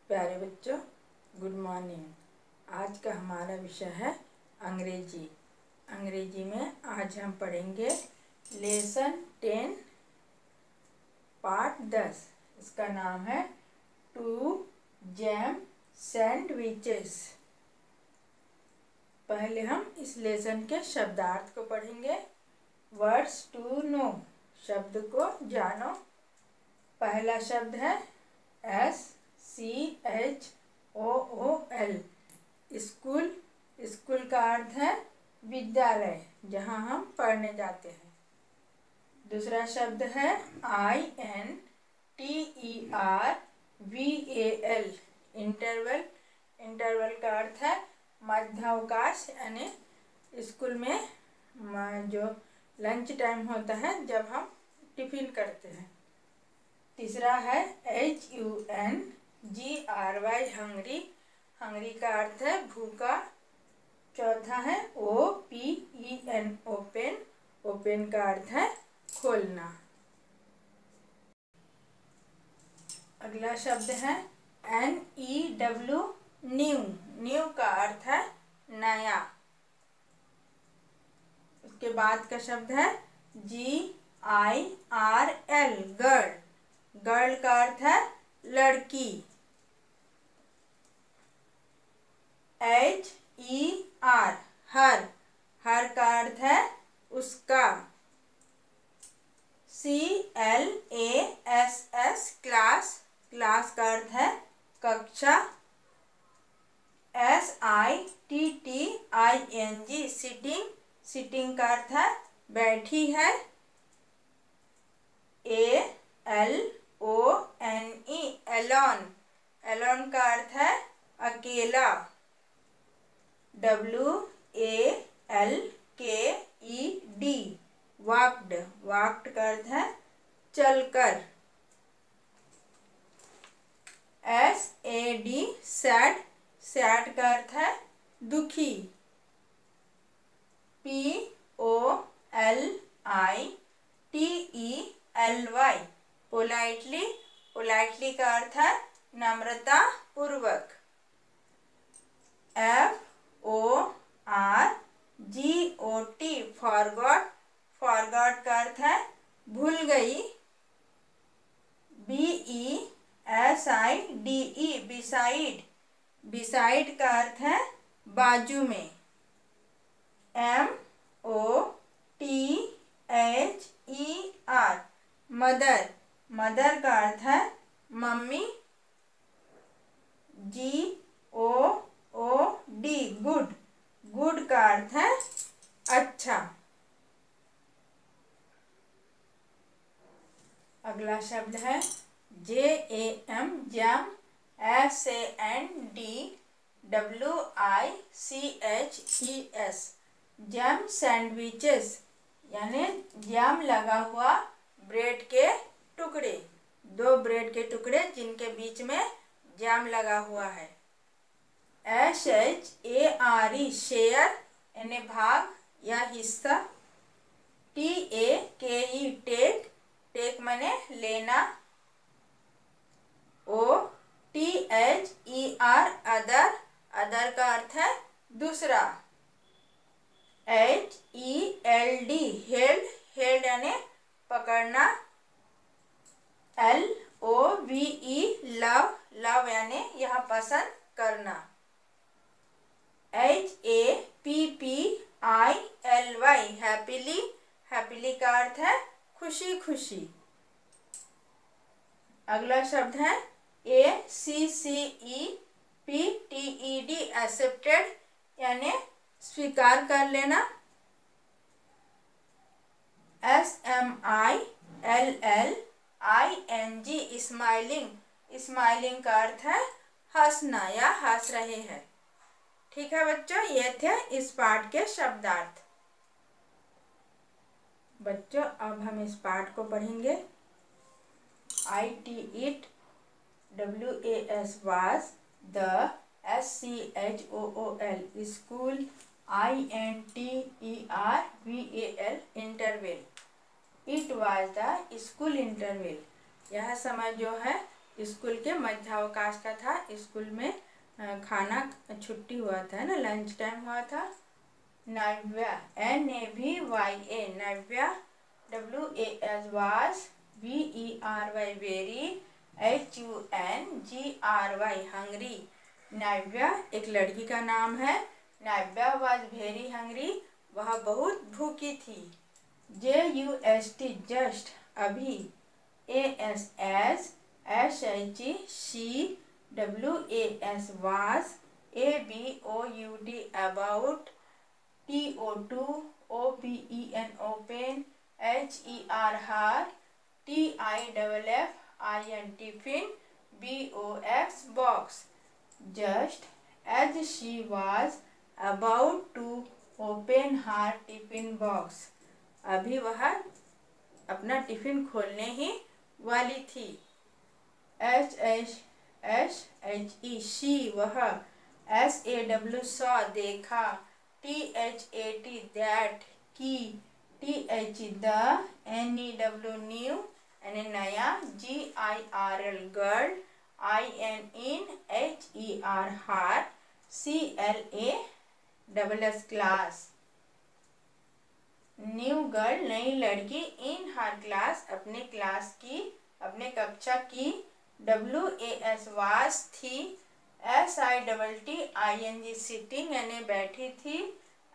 प्यारे बच्चों, good morning. आज का हमारा विषय है अंग्रेजी। अंग्रेजी में आज हम पढ़ेंगे लेसन 10 पार्ट 10। इसका नाम है टू जैम सैंडविचेस। पहले हम इस लेसन के शब्दार्थ को पढ़ेंगे। वर्ड्स टू नो, शब्द को जानो। पहला शब्द है SCHOOL, स्कूल। स्कूल का अर्थ है विद्यालय, जहाँ हम पढ़ने जाते हैं। दूसरा शब्द है INTERVAL, इंटरवल। इंटरवल का अर्थ है मध्यावकाश, यानी स्कूल में जो लंच टाइम होता है जब हम टिफिन करते हैं। तीसरा है HUNGRY, हंगरी। हंगरी का अर्थ है भूखा। चौथा है OPEN, ओपन। ओपन का अर्थ है खोलना। अगला शब्द है NEW, न्यू। न्यू का अर्थ है नया। उसके बाद का शब्द है GIRL, गर्ल। गर्ल का अर्थ है लड़की। HER, हर। हर का अर्थ है उसका। CLASS, class. क्लास का अर्थ है कक्षा। SITTING, sitting. सिटिंग का अर्थ है बैठी है। ALONE, Elon. एलोन का अर्थ है अकेला। WALKED, walked. वॉक्ड का अर्थ है चलकर। SAD, sad. सैड का अर्थ है दुखी। POLITELY, politely. पोलाइटली का अर्थ है नम्रता पूर्वक। FORGOT, forgot. फॉरगॉट का अर्थ है भूल गई। BESIDE, beside. बिसाइड का अर्थ है बाजू में। MOTHER, mother. मदर का अर्थ है मम्मी। GOOD, good. गुड का अर्थ है अच्छा। अगला शब्द है JAM, jam. SANDWICHES, jam sandwiches, यानी जैम लगा हुआ ब्रेड के टुकड़े। दो ब्रेड के टुकड़े जिनके बीच में जैम लगा हुआ है। SHARE, शेयर, यानी भाग या हिस्सा। TAKE, take. टेक माने लेना। OTHER, other. अदर का अर्थ है दूसरा। HELD, held. हेल्ड यानी पकड़ना। LOVE, love. लव यानी यह पसंद करना। HAPPILY, happily. हैप्पीली का अर्थ है खुशी खुशी। अगला शब्द है ACCEPTED, एक्सेप्टेड, यानी स्वीकार कर लेना। SMILLING, smiling. स्माइलिंग का अर्थ है हंसना या हंस रहे हैं। ठीक है बच्चों, ये थे इस पाठ के शब्दार्थ। बच्चों, अब हम इस पाठ को पढ़ेंगे। IT, it, WAS, was, the, SCHOOL, school, INTERVAL, interval, it was the school interval, यह समय जो है स्कूल के मध्यावकाश का था। स्कूल में खाना छुट्टी हुआ था ना, लंच टाइम हुआ था। Navya NAVYA Navya WAS was VERY very HUNGRY hungry. Navya एक लड़की का नाम है। नव्या was वेरी हंगरी, वह बहुत भूखी थी। JUST जस्ट अभी। ASS SHE she WAS was ABOUT about TO2 OPEN open HER her TIFFIN tiffin BOX box just as she was about to open her tiffin box अभी वह अपना tiffin खोलने ही वाली थी। SHE she वह SAW saw देखा THAT that की TH the NEW new यानी नया GIRL girl IN HER her CLASS class new girl नई लड़की इन हर क्लास अपने क्लास की अपने कक्षा की WAS वास थी SITTING सिटिंग यानी बैठी थी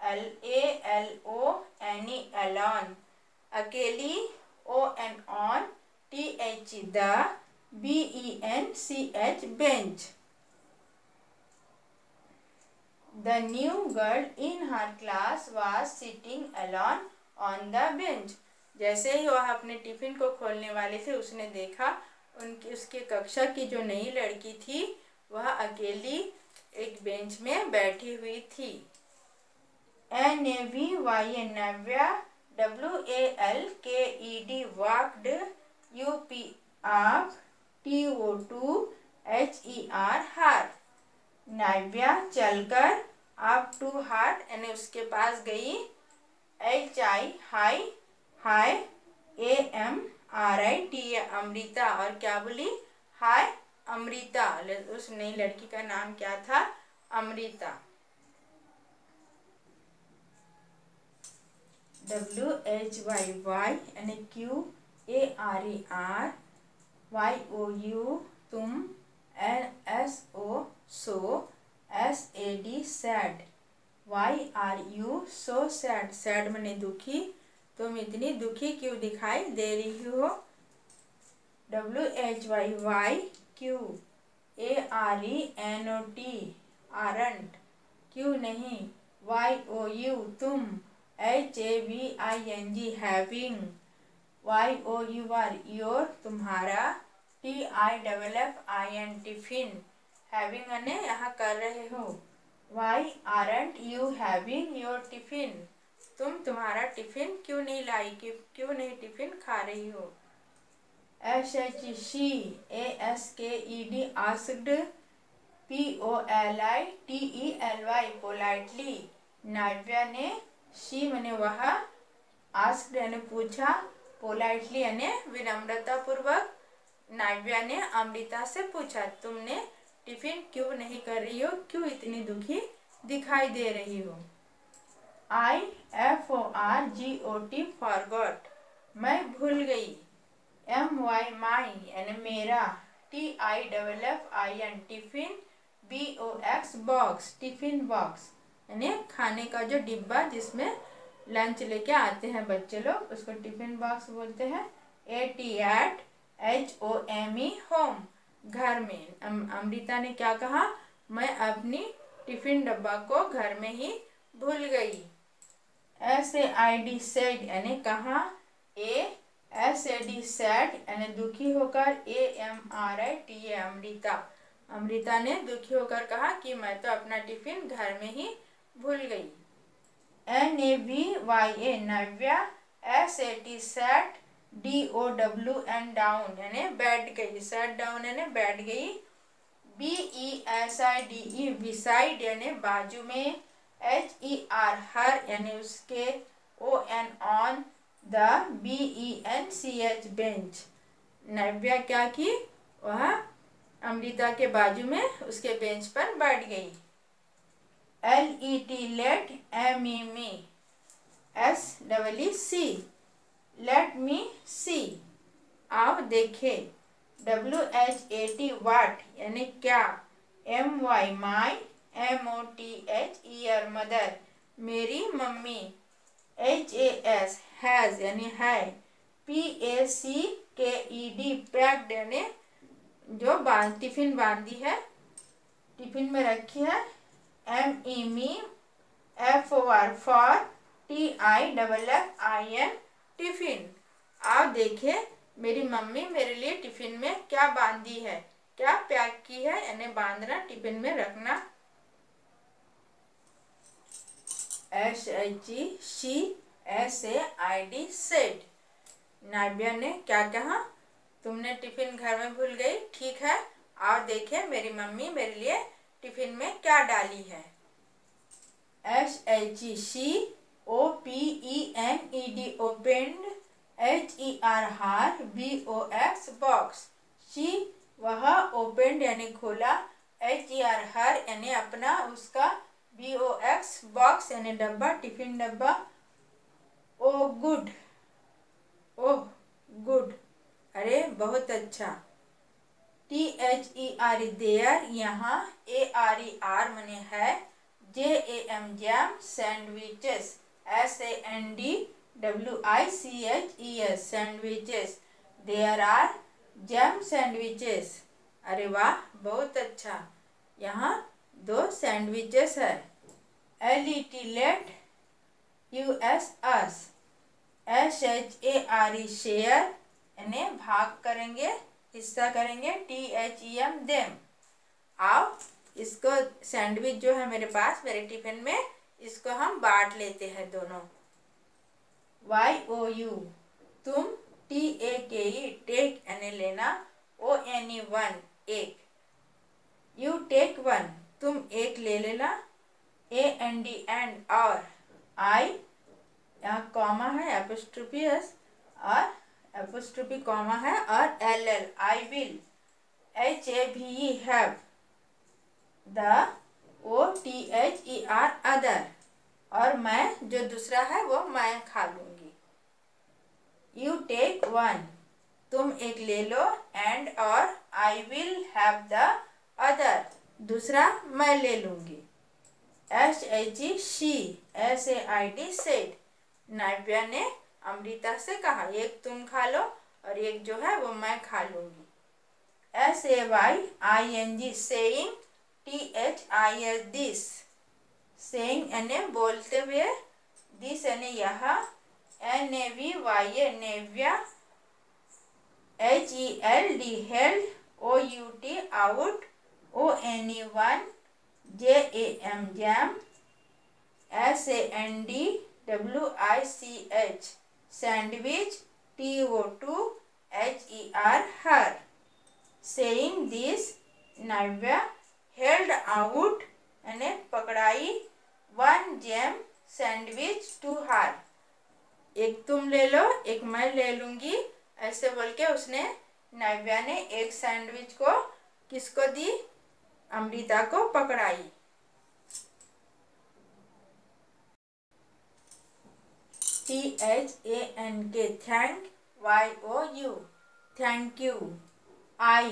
LALONE alone अकेली ON on TH the BENCH bench The new girl in her class was sitting alone on the bench जैसे ही वह अपने टिफिन को खोलने वाले थे उसने देखा उसके कक्षा की जो नई लड़की थी वह अकेली एक बेंच में बैठी हुई थी। NAVYA नव्या WALKED walked UP up TO2 HER her नव्या चलकर अप टू हार्ट यानी उसके पास गई HI हाई हाय AMRIT अमृता और क्या बोली हाय अमृता। उस नई लड़की का नाम क्या था अमृता। WHYY यानी QARER YOU तुम SO so SAD sad Why are you so sad sad मने दुखी, तुम इतनी दुखी क्यों दिखाई दे रही हो। WHYY QARENOT aren't क्यों नहीं YOU तुम HAVING having YOUR your तुम्हारा TIFFIN टिफिन हैविंग ने यहाँ कर रहे हो। Why aren't you having your tiffin तुम तुम्हारा टिफिन क्यों नहीं लाई क्यों नहीं टिफिन खा रही हो। SHE ASKED asked POLITELY politely नव्या ने she मने वह asked यानी पूछा पोलाइटली यानी विनम्रता पूर्वक नव्या ने अमृता से पूछा तुमने टिफिन क्यों नहीं कर रही हो, क्यों इतनी दुखी दिखाई दे रही हो। IFORGOT फॉरगॉट मैं भूल गई। MY माई यानी मेरा TIFFIN tiffin BOX box tiffin box यानी खाने का जो डिब्बा जिसमें लंच लेके आते हैं बच्चे लोग उसको टिफिन बॉक्स बोलते हैं। ATHOME होम घर में। अमृता ने क्या कहा मैं अपनी टिफिन डब्बा को घर में ही भूल गई। SAID सैड यानी कहा SAD सैड यानी दुखी होकर AMRITA अमृता अमृता ने दुखी होकर कहा कि मैं तो अपना टिफिन घर में ही भूल गई। NAVYA नव्या SAT सैट DOWN डाउन यानी बैठ गई सैट डाउन यानी बैठ गई। BESIDE बिसाइड यानी बाजू में HER हर यानी उसके ON on the BENCH bench Navya क्या की वह अमृता के बाजू में उसके बेंच पर बैठ गई। LET let, MEME, SEE let me see, आप देखे। WHAT वाट यानी क्या, MY माई, MOTH ईयर मदर मेरी मम्मी, HAS हैज यानी है, PACKED पैक्ड यानी जो टिफिन बांधी है, टिफिन में रखी है। MEME FOR for, TIFFIN tiffin, आप देखे मेरी मम्मी मेरे लिए टिफिन में क्या बांधी है, क्या पैक की है, यानी बांधना, टिफिन में रखना। SHE सेड, नाव्या ने क्या कहा, तुमने टिफिन घर में भूल गई, ठीक है, आओ देखे मेरी मम्मी मेरे लिए टिफिन में क्या डाली है। SHE OPENED opened, HER BOX box, she वह, ओपेंड यानी खोला, HER यानी अपना उसका, BOX बॉक्स यानी डब्बा, टिफिन डब्बा। ओ गुड, ओह गुड, अरे बहुत अच्छा। THER देयर यहाँ, ARER मने है, JAM jam, sandwiches, SANDWICHES sandwiches, there are jam sandwiches, अरे वाह बहुत अच्छा, यहाँ 2 सैंडविचेस है। LET let, US us, SHARE share यानी भाग करेंगे, हिस्सा करेंगे, THEM देम, आओ इसको सैंडविच जो है मेरे पास मेरे टिफिन में, इसको हम बांट लेते हैं दोनों। YOU तुम, TAKE टेक यानी लेना, ONE वन एक, यू टेक वन तुम एक ले लेना, AND एंड और, I यहाँ कॉमा है, एपोस्ट्रोफी एस और एपोस्ट्रोफी कॉमा है, और LL I will, HAVE have, the OTHER other, और मैं जो दूसरा है वो मैं खा लूंगी। यू टेक वन तुम एक ले लो, एंड और, I will have the other दूसरा मैं ले लूंगी। SHE she, SAID said, Navya ने अमृता से कहा, एक तुम खा लो और एक जो है वो मैं खा लूंगी। SAYING saying, THIS this, saying यानी बोलते हुए, दिस यानी यह, NAVYA Navya, HELD held, OUT out, ONE one, JAM jam, SANDWICH sandwich, TO2 HER her, saying this Navya held out यानी पकड़ाई, one jam sandwich to her, एक तुम ले लो एक मैं ले लूंगी, ऐसे बोल के उसने, नाव्या ने एक सैंडविच को किसको दी, अमृता को पकड़ाई। THANK thank, YOU thank you, I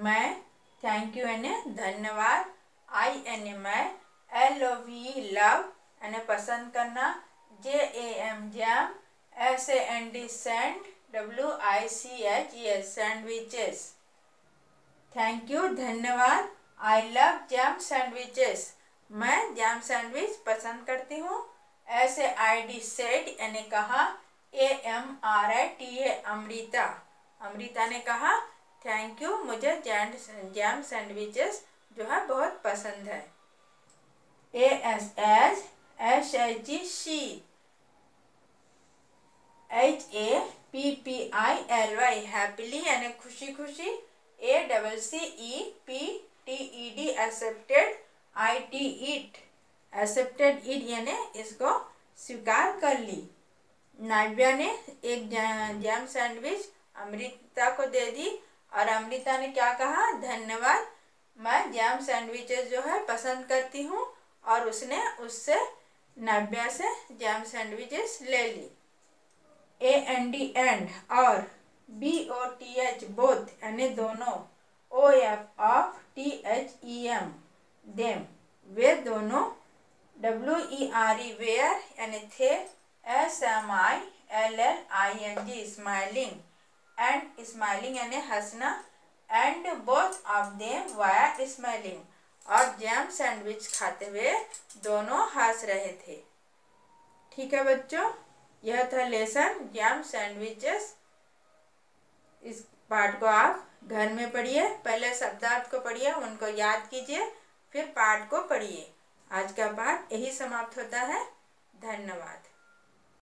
मैं, थैंक यू यानी धन्यवाद, I यानी मैं, LOVE लव यानी पसंद करना, JAM jam, SAND sand, WICHES sandwiches, thank you धन्यवाद, I लव जैम सैंडविचेस मैं जैम सैंडविच पसंद करती हूँ। SAID सेड यानी कहा, AMRITA अमृता, अमृता ने कहा थैंक यू मुझे जैम सैंडविचेस जो है बहुत पसंद है। ASHHE शी, HAPPILY हैप्पीली यानी खुशी खुशी, ACCEPTED accepted, IT it accepted it यानी इसको स्वीकार कर ली। नाव्या ने एक जैम सैंडविच अमृता को दे दी और अमृता ने क्या कहा, धन्यवाद, मैं जैम सैंडविचेस जो है पसंद करती हूँ, और उसने उससे नव्या से जैम सैंडविचेस ले ली। AND एंड और BOTH बोथ यानी दोनों, OF ऑफ, THEM देम वे दोनों, WERE वेयर यानी थे, SMILLING स्माइलिंग, एंड स्माइलिंग यानी हंसना, and both of them were smiling, और जैम सैंडविच खाते हुए दोनों हंस रहे थे। ठीक है बच्चों, यह था लेसन जैम सैंडविचेस। इस पाठ को आप घर में पढ़िए, पहले शब्दार्थ को पढ़िए, उनको याद कीजिए, फिर पाठ को पढ़िए। आज का पाठ यही समाप्त होता है। धन्यवाद।